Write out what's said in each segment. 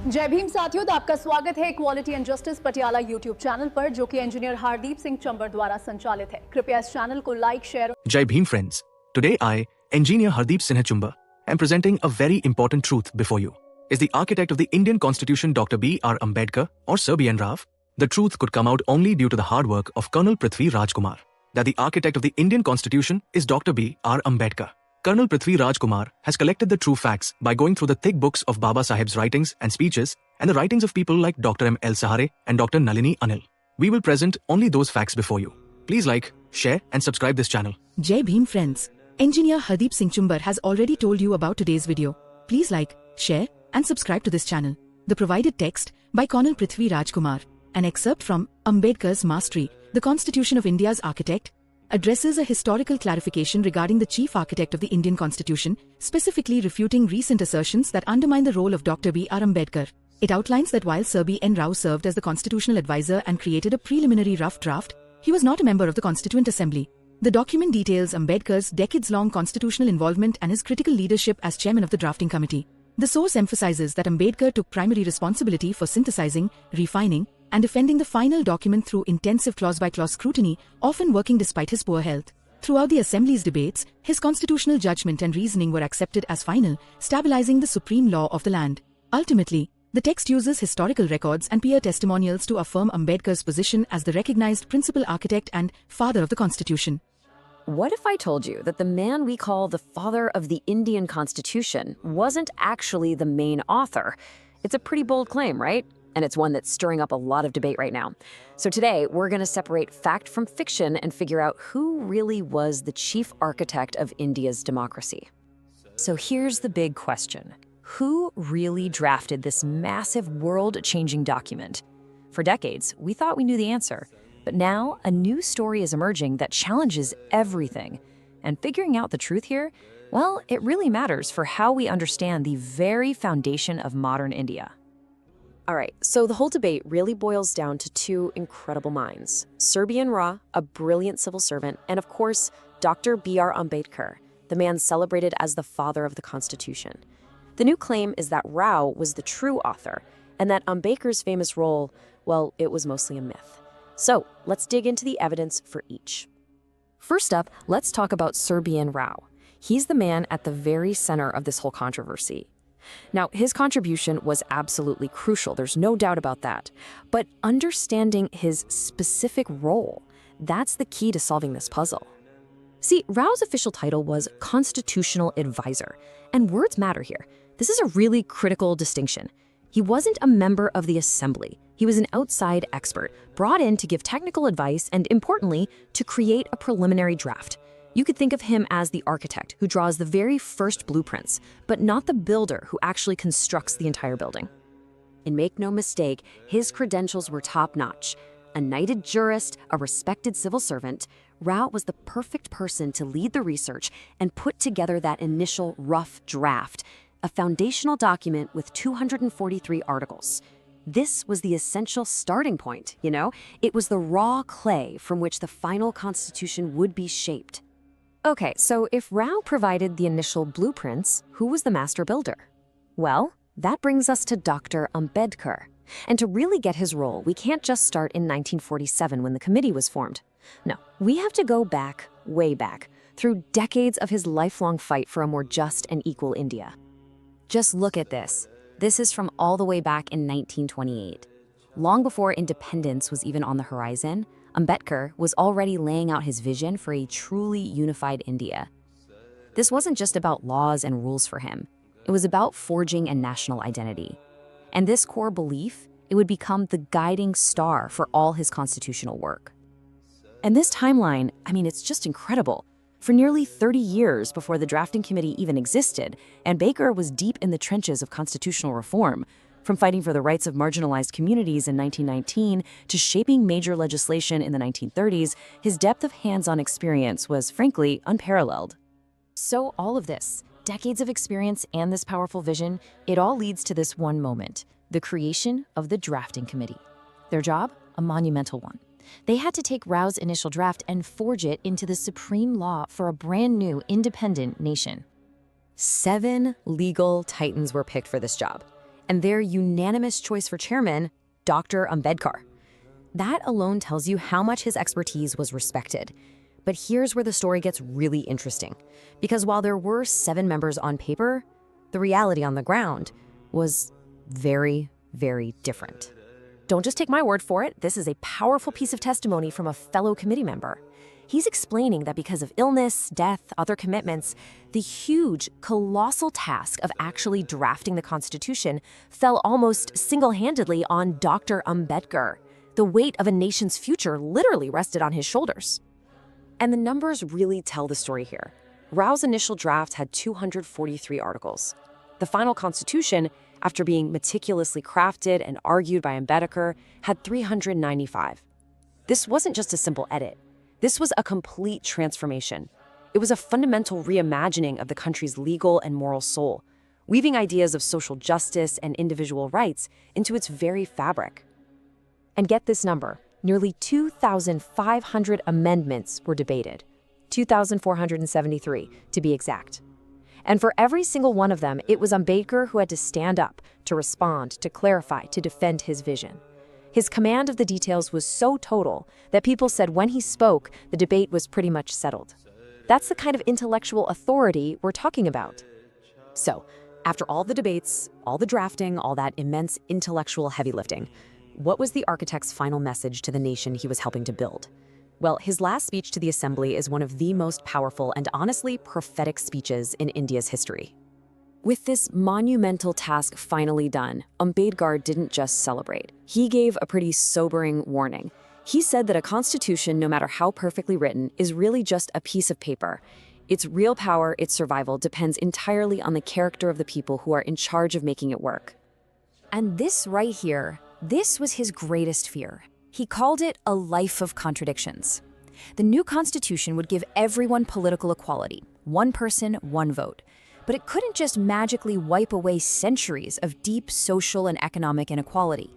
जय भीम साथियों, आपका स्वागत है equality and justice Patiala YouTube channel पर, जो कि इंजीनियर हरदीप सिंह चंबर द्वारा संचालित है। कृपया इस चैनल को like, share. Jai Bhim friends. Today I, engineer Hardeep Sinha Chumba, am presenting a very important truth before you. Is the architect of the Indian Constitution Dr. B.R. Ambedkar or Sir B.N. The truth could come out only due to the hard work of Colonel Prithvi Rajkumar. That the architect of the Indian Constitution is Dr. B.R. Ambedkar. Colonel Prithvi Rajkumar has collected the true facts by going through the thick books of Baba Sahib's writings and speeches and the writings of people like Dr. M. L. Sahare and Dr. Nalini Anil. We will present only those facts before you. Please like, share and subscribe this channel. Jai Bhim friends. Engineer Hardeep Singh Chumbar has already told you about today's video. Please like, share and subscribe to this channel. The provided text by Colonel Prithvi Rajkumar, an excerpt from Ambedkar's Mastery, the Constitution of India's Architect, addresses a historical clarification regarding the chief architect of the Indian Constitution, specifically refuting recent assertions that undermine the role of Dr. B.R. Ambedkar. It outlines that while Sir B.N. served as the constitutional advisor and created a preliminary rough draft, he was not a member of the Constituent Assembly. The document details Ambedkar's decades-long constitutional involvement and his critical leadership as chairman of the drafting committee. The source emphasizes that Ambedkar took primary responsibility for synthesizing, refining, and defending the final document through intensive clause-by-clause scrutiny, often working despite his poor health. Throughout the Assembly's debates, his constitutional judgment and reasoning were accepted as final, stabilizing the supreme law of the land. Ultimately, the text uses historical records and peer testimonials to affirm Ambedkar's position as the recognized principal architect and father of the Constitution. What if I told you that the man we call the father of the Indian Constitution wasn't actually the main author? It's a pretty bold claim, right? And it's one that's stirring up a lot of debate right now. So today, we're going to separate fact from fiction and figure out who really was the chief architect of India's democracy. So here's the big question. Who really drafted this massive world-changing document? For decades, we thought we knew the answer. But now, a new story is emerging that challenges everything. And figuring out the truth here, well, it really matters for how we understand the very foundation of modern India. All right, so the whole debate really boils down to two incredible minds. Sir B.N., a brilliant civil servant, and of course, Dr. B.R. Ambedkar, the man celebrated as the father of the Constitution. The new claim is that Rao was the true author, and that Ambedkar's famous role, well, it was mostly a myth. So let's dig into the evidence for each. First up, let's talk about Sir B.N. He's the man at the very center of this whole controversy. Now, his contribution was absolutely crucial, there's no doubt about that. But understanding his specific role, that's the key to solving this puzzle. See, Rao's official title was Constitutional Advisor, and words matter here. This is a really critical distinction. He wasn't a member of the Assembly. He was an outside expert, brought in to give technical advice and, importantly, to create a preliminary draft. You could think of him as the architect who draws the very first blueprints, but not the builder who actually constructs the entire building. And make no mistake, his credentials were top-notch. A knighted jurist, a respected civil servant, Rao was the perfect person to lead the research and put together that initial rough draft, a foundational document with 243 articles. This was the essential starting point, you know? It was the raw clay from which the final constitution would be shaped. Okay, so if Rao provided the initial blueprints, who was the master builder? Well, that brings us to Dr. Ambedkar. And to really get his role, we can't just start in 1947 when the committee was formed. No, we have to go back, way back, through decades of his lifelong fight for a more just and equal India. Just look at this. This is from all the way back in 1928. Long before independence was even on the horizon, Ambedkar was already laying out his vision for a truly unified India. This wasn't just about laws and rules for him. It was about forging a national identity. And this core belief, it would become the guiding star for all his constitutional work. And this timeline, I mean, it's just incredible. For nearly 30 years before the drafting committee even existed, Ambedkar was deep in the trenches of constitutional reform, from fighting for the rights of marginalized communities in 1919 to shaping major legislation in the 1930s, his depth of hands-on experience was, frankly, unparalleled. So all of this, decades of experience and this powerful vision, it all leads to this one moment, the creation of the drafting committee. Their job? A monumental one. They had to take Rao's initial draft and forge it into the supreme law for a brand new independent nation. 7 legal titans were picked for this job. and their unanimous choice for chairman, Dr. Ambedkar. That alone tells you how much his expertise was respected. But here's where the story gets really interesting, because while there were 7 members on paper, the reality on the ground was very, very different. Don't just take my word for it. This is a powerful piece of testimony from a fellow committee member. He's explaining that because of illness, death, other commitments, the huge, colossal task of actually drafting the Constitution fell almost single-handedly on Dr. Ambedkar. The weight of a nation's future literally rested on his shoulders. And the numbers really tell the story here. Rao's initial draft had 243 articles. The final Constitution, after being meticulously crafted and argued by Ambedkar, had 395. This wasn't just a simple edit. This was a complete transformation. It was a fundamental reimagining of the country's legal and moral soul, weaving ideas of social justice and individual rights into its very fabric. And get this number, nearly 2,500 amendments were debated, 2,473 to be exact. And for every single one of them, it was Ambedkar who had to stand up, to respond, to clarify, to defend his vision. His command of the details was so total that people said when he spoke, the debate was pretty much settled. That's the kind of intellectual authority we're talking about. So, after all the debates, all the drafting, all that immense intellectual heavy lifting, what was the architect's final message to the nation he was helping to build? Well, his last speech to the Assembly is one of the most powerful and honestly prophetic speeches in India's history. With this monumental task finally done, Ambedkar didn't just celebrate. He gave a pretty sobering warning. He said that a constitution, no matter how perfectly written, is really just a piece of paper. Its real power, its survival, depends entirely on the character of the people who are in charge of making it work. And this right here, this was his greatest fear. He called it a life of contradictions. The new constitution would give everyone political equality, one person, one vote. But it couldn't just magically wipe away centuries of deep social and economic inequality.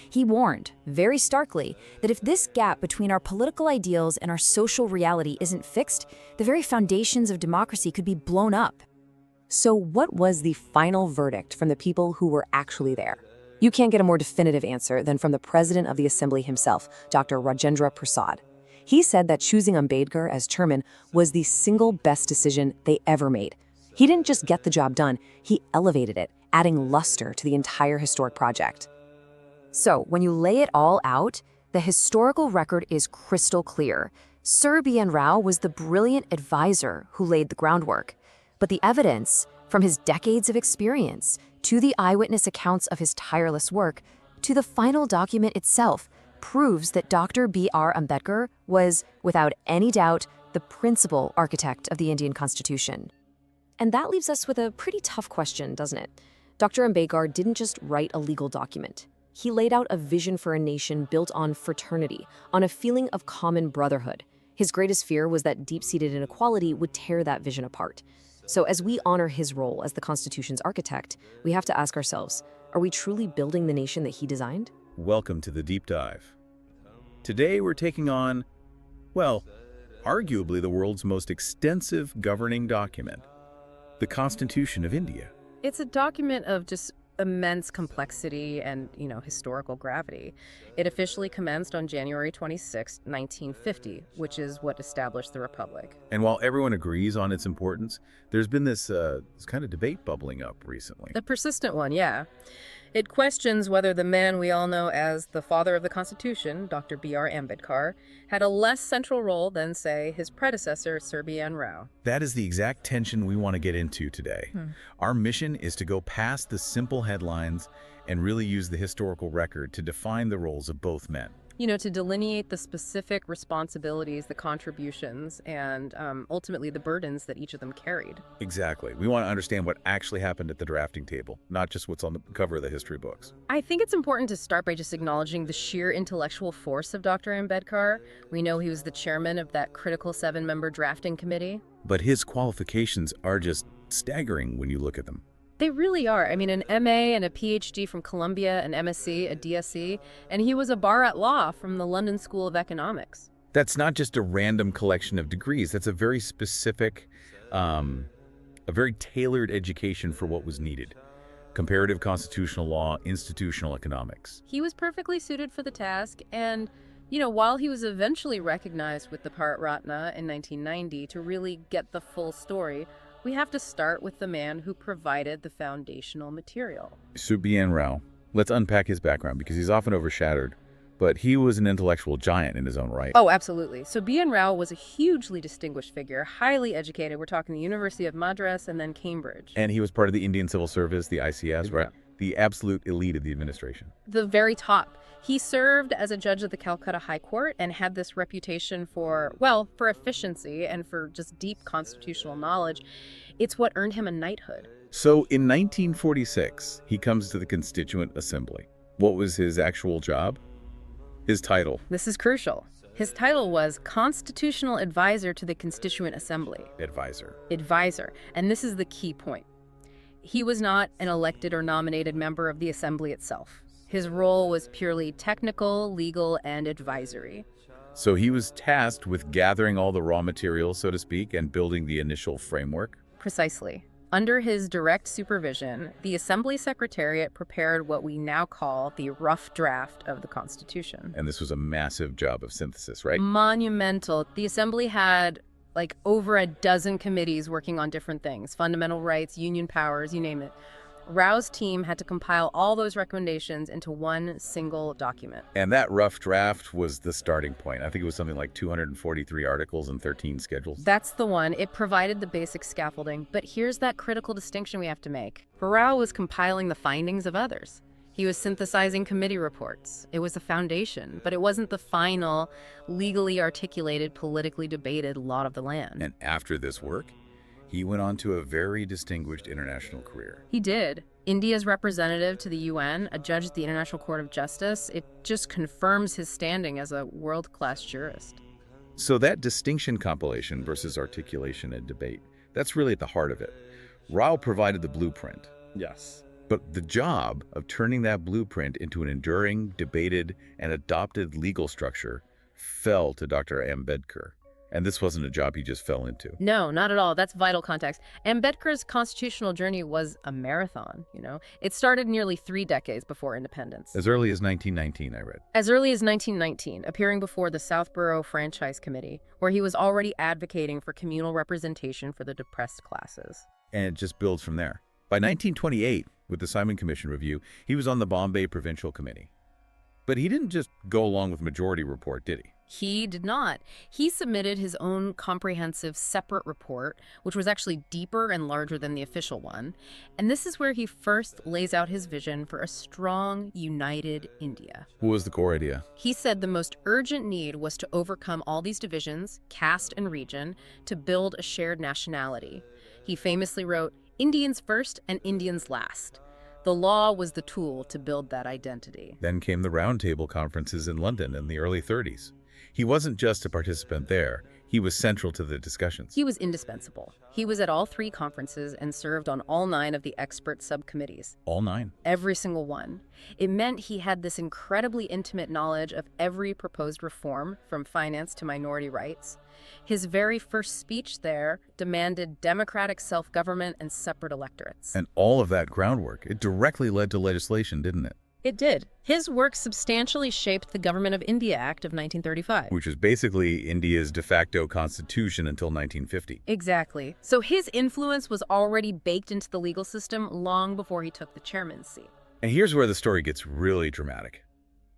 He warned, very starkly, that if this gap between our political ideals and our social reality isn't fixed, the very foundations of democracy could be blown up. So what was the final verdict from the people who were actually there? You can't get a more definitive answer than from the president of the Assembly himself, Dr. Rajendra Prasad. He said that choosing Ambedkar as chairman was the single best decision they ever made. He didn't just get the job done, he elevated it, adding luster to the entire historic project. So, when you lay it all out, the historical record is crystal clear. Sir B.N. was the brilliant advisor who laid the groundwork. But the evidence, from his decades of experience, to the eyewitness accounts of his tireless work, to the final document itself, proves that Dr. B.R. Ambedkar was, without any doubt, the principal architect of the Indian Constitution. And that leaves us with a pretty tough question, doesn't it? Dr. Ambedkar didn't just write a legal document. He laid out a vision for a nation built on fraternity, on a feeling of common brotherhood. His greatest fear was that deep-seated inequality would tear that vision apart. So as we honor his role as the Constitution's architect, we have to ask ourselves, are we truly building the nation that he designed? Welcome to the Deep Dive. Today we're taking on, well, arguably the world's most extensive governing document, the Constitution of India. It's a document of just immense complexity and, historical gravity. It officially commenced on January 26, 1950, which is what established the Republic. And while everyone agrees on its importance, there's been this kind of debate bubbling up recently. A persistent one, yeah. It questions whether the man we all know as the father of the Constitution, Dr. B.R. Ambedkar, had a less central role than, say, his predecessor, Sir B.N. That is the exact tension we want to get into today. Our mission is to go past the simple headlines and really use the historical record to define the roles of both men. To delineate the specific responsibilities, the contributions, and ultimately the burdens that each of them carried. Exactly. We want to understand what actually happened at the drafting table, not just what's on the cover of the history books. I think it's important to start by just acknowledging the sheer intellectual force of Dr. Ambedkar. We know he was the chairman of that critical 7-member drafting committee. But his qualifications are just staggering when you look at them. They really are. I mean, an MA and a PhD from Columbia, an MSc, a DSc, and he was a bar at law from the London School of Economics. That's not just a random collection of degrees. That's a very specific, a very tailored education for what was needed. comparative constitutional law, institutional economics. He was perfectly suited for the task, and, while he was eventually recognized with the Bharat Ratna in 1990 to really get the full story, we have to start with the man who provided the foundational material. Sir B.N. Let's unpack his background because he's often overshadowed, but he was an intellectual giant in his own right. Oh, absolutely. So B.N. Rao was a hugely distinguished figure, highly educated. We're talking the University of Madras and then Cambridge. And he was part of the Indian Civil Service, the ICS, right? The absolute elite of the administration. The very top. He served as a judge of the Calcutta High Court and had this reputation for efficiency and for just deep constitutional knowledge. It's what earned him a knighthood. So in 1946, he comes to the Constituent Assembly. What was his actual job? His title. This is crucial. His title was Constitutional Advisor to the Constituent Assembly. Advisor. And this is the key point. He was not an elected or nominated member of the Assembly itself. His role was purely technical, legal, and advisory. So he was tasked with gathering all the raw materials, so to speak, and building the initial framework? Precisely. Under his direct supervision, the Assembly Secretariat prepared what we now call the rough draft of the Constitution. And this was a massive job of synthesis, right? Monumental. The Assembly had over a dozen committees working on different things, fundamental rights, union powers, you name it. Rao's team had to compile all those recommendations into one single document. And that rough draft was the starting point. I think it was something like 243 articles and 13 schedules. That's the one. It provided the basic scaffolding. But here's that critical distinction we have to make. Rao was compiling the findings of others. He was synthesizing committee reports. It was a foundation, but it wasn't the final, legally articulated, politically debated law of the land. And after this work, he went on to a very distinguished international career. He did. India's representative to the UN, a judge at the International Court of Justice, it just confirms his standing as a world-class jurist. So that distinction compilation versus articulation and debate, that's really at the heart of it. Rao provided the blueprint. Yes. But the job of turning that blueprint into an enduring, debated, and adopted legal structure fell to Dr. Ambedkar. And this wasn't a job he just fell into. No, not at all. That's vital context. Ambedkar's constitutional journey was a marathon, It started nearly 3 decades before independence. As early as 1919, I read. As early as 1919, appearing before the Southborough Franchise Committee, where he was already advocating for communal representation for the depressed classes. And it just builds from there. By 1928, with the Simon Commission review, he was on the Bombay Provincial Committee. But he didn't just go along with majority report, did he? He did not. He submitted his own comprehensive separate report, which was actually deeper and larger than the official one. And this is where he first lays out his vision for a strong, united India. What was the core idea? He said the most urgent need was to overcome all these divisions, caste and region, to build a shared nationality. He famously wrote, "Indians first and Indians last." The law was the tool to build that identity. Then came the roundtable conferences in London in the early 30s. He wasn't just a participant there. He was central to the discussions. He was indispensable. He was at all 3 conferences and served on all 9 of the expert subcommittees. All 9? Every single one. It meant he had this incredibly intimate knowledge of every proposed reform, from finance to minority rights. His very first speech there demanded democratic self-government and separate electorates. And all of that groundwork, it directly led to legislation, didn't it? It did. His work substantially shaped the Government of India Act of 1935. Which was basically India's de facto constitution until 1950. Exactly. So his influence was already baked into the legal system long before he took the chairman's seat. And here's where the story gets really dramatic.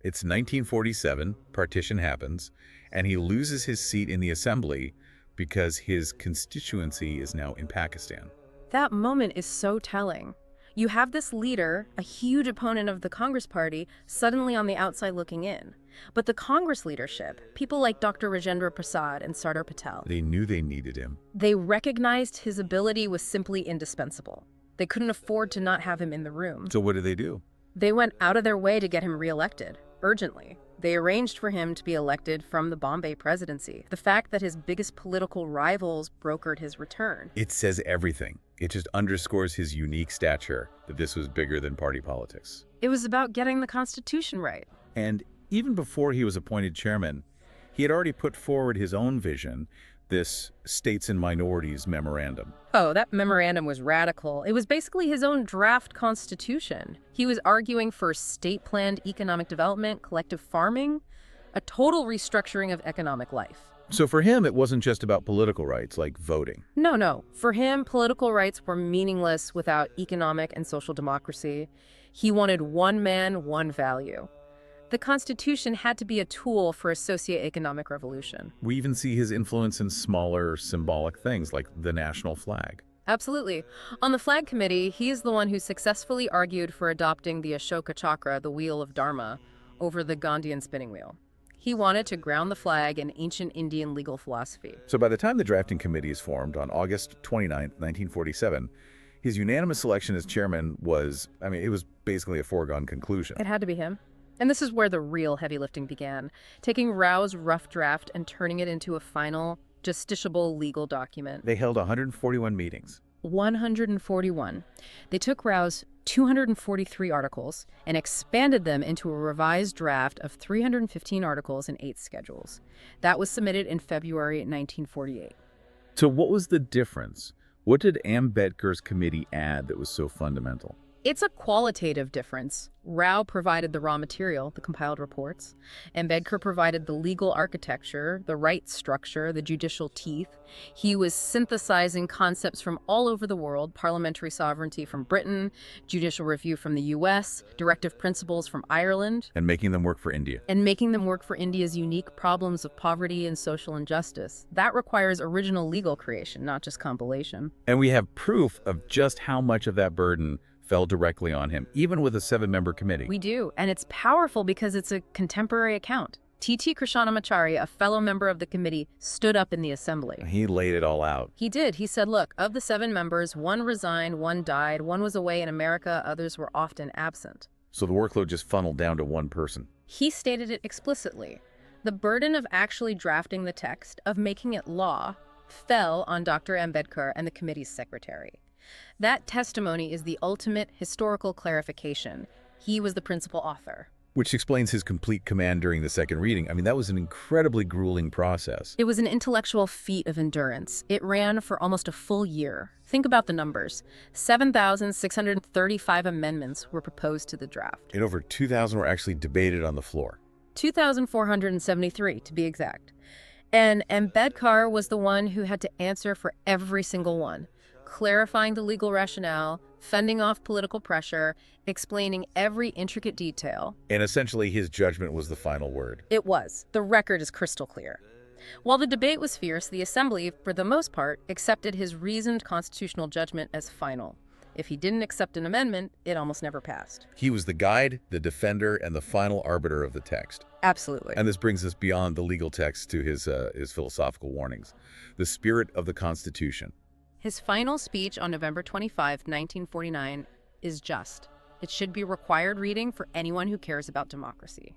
It's 1947, partition happens, and he loses his seat in the assembly because his constituency is now in Pakistan. That moment is so telling. You have this leader, a huge opponent of the Congress Party, suddenly on the outside looking in. But the Congress leadership, people like Dr. Rajendra Prasad and Sardar Patel, They knew they needed him. they recognized his ability was simply indispensable. They couldn't afford to not have him in the room. So what did they do? They went out of their way to get him reelected, urgently. They arranged for him to be elected from the Bombay presidency. The fact that his biggest political rivals brokered his return. It says everything. It just underscores his unique stature, that this was bigger than party politics. It was about getting the Constitution right. And even before he was appointed chairman, he had already put forward his own vision this States and Minorities Memorandum. Oh, that memorandum was radical. It was basically his own draft constitution. He was arguing for state-planned economic development, collective farming, a total restructuring of economic life. So for him, it wasn't just about political rights, like voting. No. For him, political rights were meaningless without economic and social democracy. He wanted one man, one value. The Constitution had to be a tool for a socio-economic revolution. We even see his influence in smaller symbolic things like the national flag. Absolutely. On the Flag Committee, he is the one who successfully argued for adopting the Ashoka Chakra, the wheel of Dharma, over the Gandhian spinning wheel. He wanted to ground the flag in ancient Indian legal philosophy. So by the time the drafting committee is formed on August 29, 1947, his unanimous selection as chairman was, it was basically a foregone conclusion. It had to be him. And this is where the real heavy lifting began, taking Rao's rough draft and turning it into a final, justiciable legal document. They held 141 meetings. 141. They took Rao's 243 articles and expanded them into a revised draft of 315 articles and 8 schedules. That was submitted in February 1948. So what was the difference? What did Ambedkar's committee add that was so fundamental? It's a qualitative difference. Rao provided the raw material, the compiled reports. Ambedkar provided the legal architecture, the right structure, the judicial teeth. He was synthesizing concepts from all over the world, parliamentary sovereignty from Britain, judicial review from the US, directive principles from Ireland. And making them work for India. And making them work for India's unique problems of poverty and social injustice. That requires original legal creation, not just compilation. And we have proof of just how much of that burden fell directly on him, even with a 7-member committee. We do, and it's powerful because it's a contemporary account. T.T. Krishnamacharya, a fellow member of the committee, stood up in the assembly. He laid it all out. He did. He said, look, of the 7 members, 1 resigned, 1 died, 1 was away in America, others were often absent. So the workload just funneled down to 1 person. He stated it explicitly. The burden of actually drafting the text, of making it law, fell on Dr. Ambedkar and the committee's secretary. That testimony is the ultimate historical clarification. He was the principal author. Which explains his complete command during the second reading. That was an incredibly grueling process. It was an intellectual feat of endurance. It ran for almost a full year. Think about the numbers. 7,635 amendments were proposed to the draft. And over 2,000 were actually debated on the floor. 2,473, to be exact. And Ambedkar was the one who had to answer for every single one, clarifying the legal rationale, fending off political pressure, explaining every intricate detail. And essentially, his judgment was the final word. It was. The record is crystal clear. While the debate was fierce, the Assembly, for the most part, accepted his reasoned constitutional judgment as final. If he didn't accept an amendment, it almost never passed. He was the guide, the defender, and the final arbiter of the text. Absolutely. And this brings us beyond the legal text to his philosophical warnings. The spirit of the Constitution. His final speech on November 25, 1949, is just. It should be required reading for anyone who cares about democracy.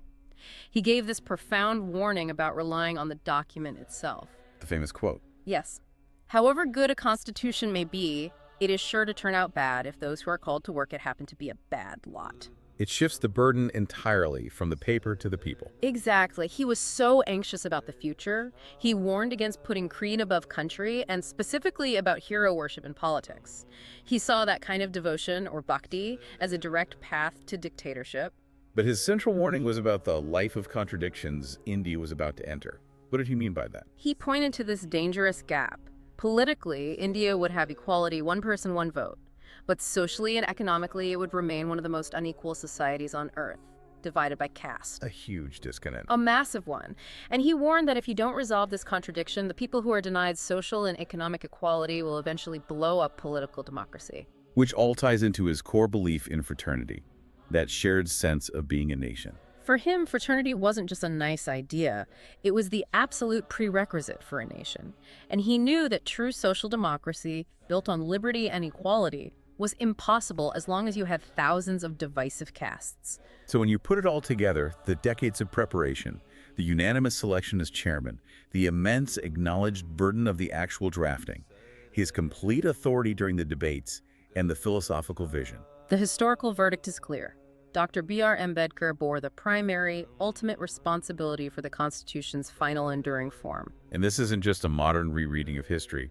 He gave this profound warning about relying on the document itself. The famous quote. Yes. However good a constitution may be, it is sure to turn out bad if those who are called to work it happen to be a bad lot. It shifts the burden entirely from the paper to the people. Exactly. He was so anxious about the future. He warned against putting creed above country, and specifically about hero worship in politics. He saw that kind of devotion, or bhakti, as a direct path to dictatorship. But his central warning was about the life of contradictions India was about to enter. What did he mean by that? He pointed to this dangerous gap. Politically, India would have equality, 1 person, 1 vote. But socially and economically, it would remain one of the most unequal societies on Earth, divided by caste. A huge disconnect. A massive one. And he warned that if you don't resolve this contradiction, the people who are denied social and economic equality will eventually blow up political democracy. Which all ties into his core belief in fraternity, that shared sense of being a nation. For him, fraternity wasn't just a nice idea. It was the absolute prerequisite for a nation. And he knew that true social democracy, built on liberty and equality, was impossible as long as you had thousands of divisive castes. So when you put it all together, the decades of preparation, the unanimous selection as chairman, the immense acknowledged burden of the actual drafting, his complete authority during the debates, and the philosophical vision. The historical verdict is clear. Dr. B.R. Ambedkar bore the primary, ultimate responsibility for the Constitution's final enduring form. And this isn't just a modern rereading of history.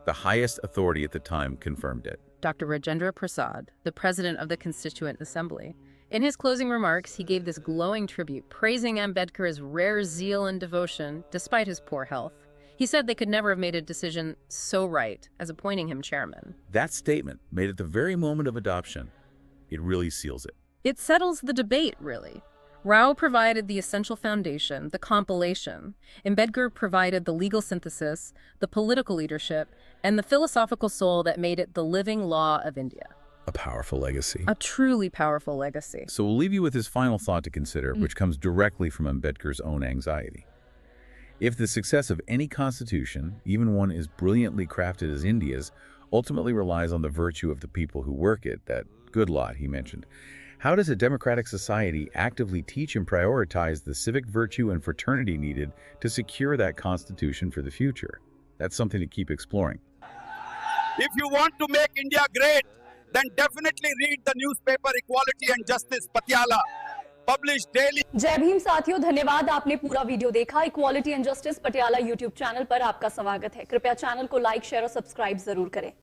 The highest authority at the time confirmed it. Dr. Rajendra Prasad, the president of the Constituent Assembly. In his closing remarks, he gave this glowing tribute, praising Ambedkar's rare zeal and devotion despite his poor health. He said they could never have made a decision so right as appointing him chairman. That statement, made at the very moment of adoption, it really seals it. It settles the debate, really. Rao provided the essential foundation, the compilation. Ambedkar provided the legal synthesis, the political leadership, and the philosophical soul that made it the living law of India. A powerful legacy. A truly powerful legacy. So we'll leave you with his final thought to consider, which comes directly from Ambedkar's own anxiety. If the success of any constitution, even one as brilliantly crafted as India's, ultimately relies on the virtue of the people who work it, that good lot he mentioned, how does a democratic society actively teach and prioritize the civic virtue and fraternity needed to secure that constitution for the future? That's something to keep exploring. If you want to make India great, then definitely read the newspaper Equality and Justice Patiala, published daily. जय भीम साथियों, धन्यवाद आपने पूरा video देखा। Equality and justice Patiala YouTube channel पर आपका स्वागत है। कृपया चैनल को लाइक, शेयर और सब्सक्राइब जरूर करें।